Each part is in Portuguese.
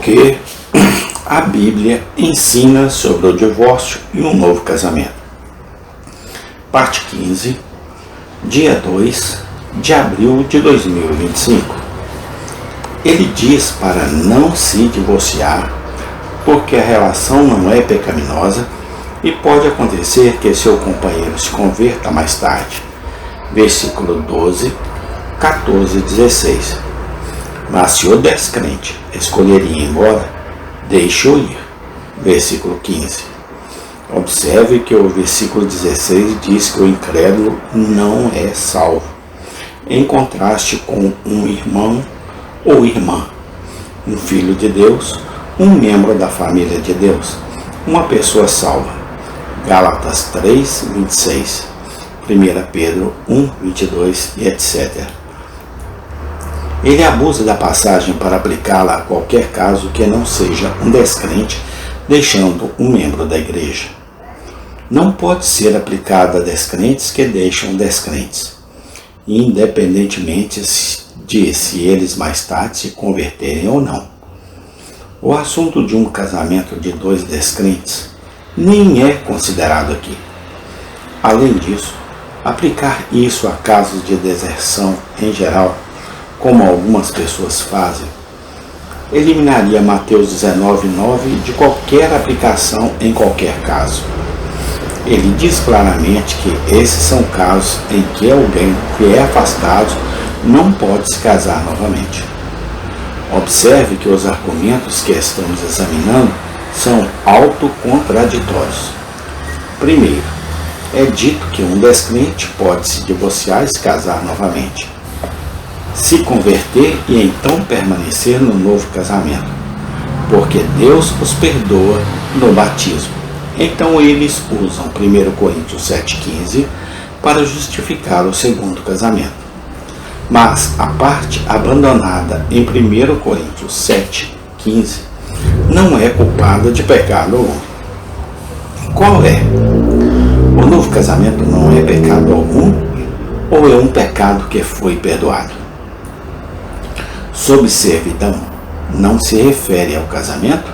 que a Bíblia ensina sobre o divórcio e um novo casamento. Parte 15, dia 2 de abril de 2025. Ele diz para não se divorciar, porque a relação não é pecaminosa e pode acontecer que seu companheiro se converta mais tarde. Versículo 12, 14 e 16. Mas se o descrente escolheria ir embora, deixe-o ir. Versículo 15. Observe que o versículo 16 diz que o incrédulo não é salvo, em contraste com um irmão ou irmã, um filho de Deus, um membro da família de Deus, uma pessoa salva. Gálatas 3, 26, 1 Pedro 1, 22 e etc. Ele abusa da passagem para aplicá-la a qualquer caso que não seja um descrente, deixando um membro da igreja. Não pode ser aplicada a descrentes que deixam descrentes, independentemente de se eles mais tarde se converterem ou não. O assunto de um casamento de dois descrentes nem é considerado aqui. Além disso, aplicar isso a casos de deserção em geral, como algumas pessoas fazem, eliminaria Mateus 19:9 de qualquer aplicação em qualquer caso. Ele diz claramente que esses são casos em que alguém que é afastado não pode se casar novamente. Observe que os argumentos que estamos examinando são autocontraditórios. Primeiro, é dito que um descrente pode se divorciar e se casar novamente, se converter e então permanecer no novo casamento, porque Deus os perdoa no batismo. Então eles usam 1 Coríntios 7,15 para justificar o segundo casamento. Mas a parte abandonada em 1 Coríntios 7,15 não é culpada de pecado algum. Qual é? O novo casamento não é pecado algum ou é um pecado que foi perdoado? Sob servidão não se refere ao casamento?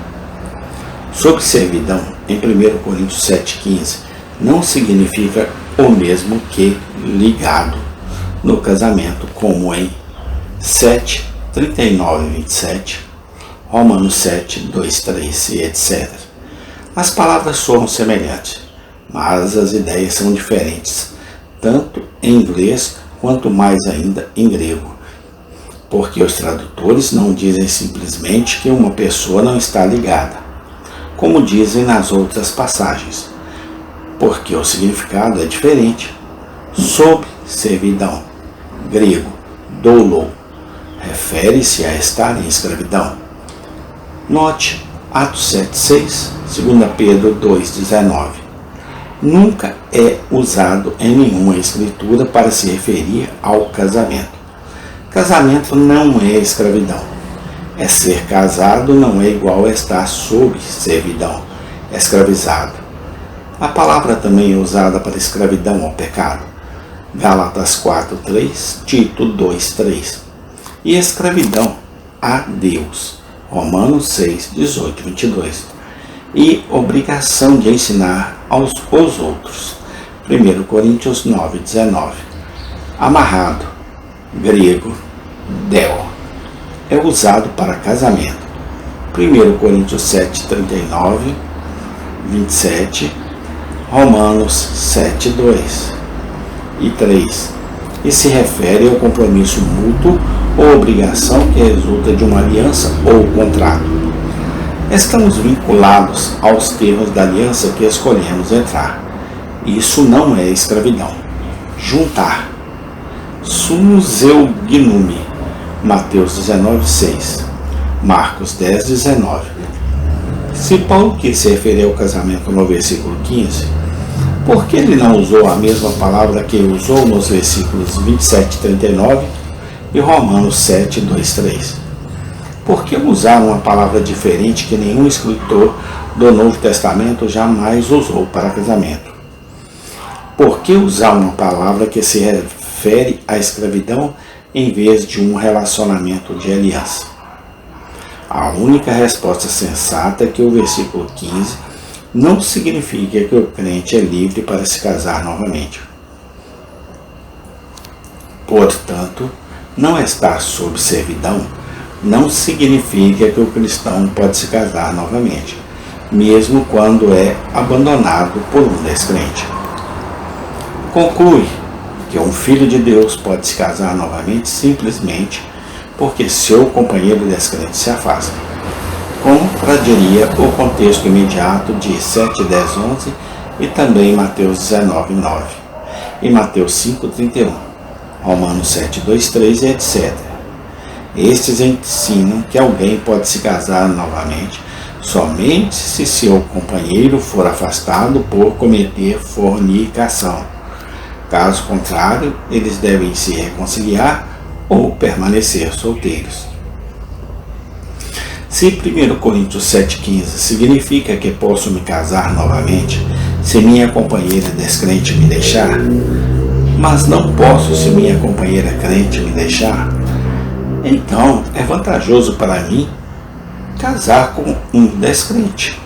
Sob servidão em 1 Coríntios 7,15 não significa o mesmo que ligado no casamento, como em 7, 39 e 27, Romanos 7, 2, 3 e etc. As palavras soam semelhantes, mas as ideias são diferentes, tanto em inglês quanto mais ainda em grego, porque os tradutores não dizem simplesmente que uma pessoa não está ligada, como dizem nas outras passagens, porque o significado é diferente. Sob servidão, grego, doulo, refere-se a estar em escravidão. Note Atos 7,6, 2 Pedro 2,19. Nunca é usado em nenhuma escritura para se referir ao casamento. Casamento não é escravidão. É ser casado não é igual a estar sob servidão, escravizado. A palavra também é usada para escravidão ao pecado. Gálatas 4:3, Tito 2:3. E escravidão a Deus. Romanos 6:18 e 22. E obrigação de ensinar aos outros. 1 Coríntios 9:19. Amarrado, grego, del. É usado para casamento. 1 Coríntios 7:39, 27, Romanos 7:2 e 3. E se refere ao compromisso mútuo ou obrigação que resulta de uma aliança ou contrato. Estamos vinculados aos termos da aliança que escolhemos entrar. Isso não é escravidão. Juntar. Sumzeugnumi. Mateus 19:6, Marcos 10:19. Se Paulo quis se referir ao casamento no versículo 15, por que ele não usou a mesma palavra que usou nos versículos 27 e 39 e Romanos 7, 2, 3? Por que usar uma palavra diferente que nenhum escritor do Novo Testamento jamais usou para casamento? Por que usar uma palavra que se refere à escravidão em vez de um relacionamento de aliança? A única resposta sensata é que o versículo 15 não significa que o crente é livre para se casar novamente. Portanto, não estar sob servidão não significa que o cristão pode se casar novamente, mesmo quando é abandonado por um descrente. Conclui que um filho de Deus pode se casar novamente simplesmente porque seu companheiro descrente se afasta. Contradiria o contexto imediato de 7, 10, 11 e também Mateus 19, 9 e Mateus 5, 31, Romanos 7, 2, 3 e etc. Estes ensinam que alguém pode se casar novamente somente se seu companheiro for afastado por cometer fornicação. Caso contrário, eles devem se reconciliar ou permanecer solteiros. Se 1 Coríntios 7,15 significa que posso me casar novamente se minha companheira descrente me deixar, mas não posso se minha companheira crente me deixar, então é vantajoso para mim casar com um descrente.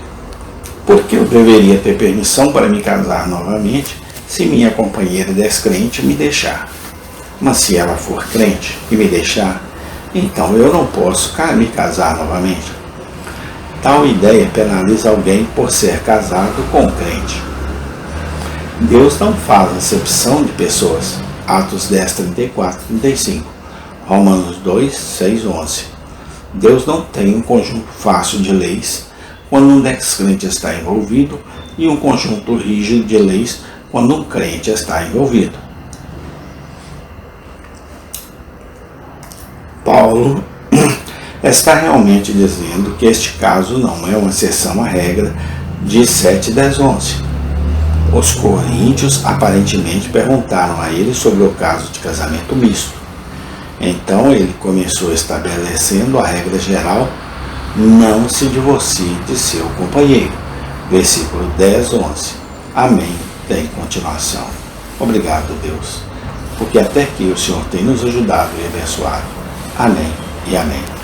Porque eu deveria ter permissão para me casar novamente se minha companheira descrente me deixar. Mas se ela for crente e me deixar, então eu não posso me casar novamente. Tal ideia penaliza alguém por ser casado com um crente. Deus não faz acepção de pessoas. Atos 10, 34, 35. Romanos 2, 6, 11. Deus não tem um conjunto fácil de leis quando um descrente está envolvido e um conjunto rígido de leis quando um crente está envolvido. Paulo está realmente dizendo que este caso não é uma exceção à regra de 7, 10, 11. Os coríntios aparentemente perguntaram a ele sobre o caso de casamento misto. Então ele começou estabelecendo a regra geral: não se divorcie de seu companheiro. Versículo 10, 11. Amém. Tem continuação. Obrigado, Deus, porque até aqui o Senhor tem nos ajudado e abençoado. Amém e amém.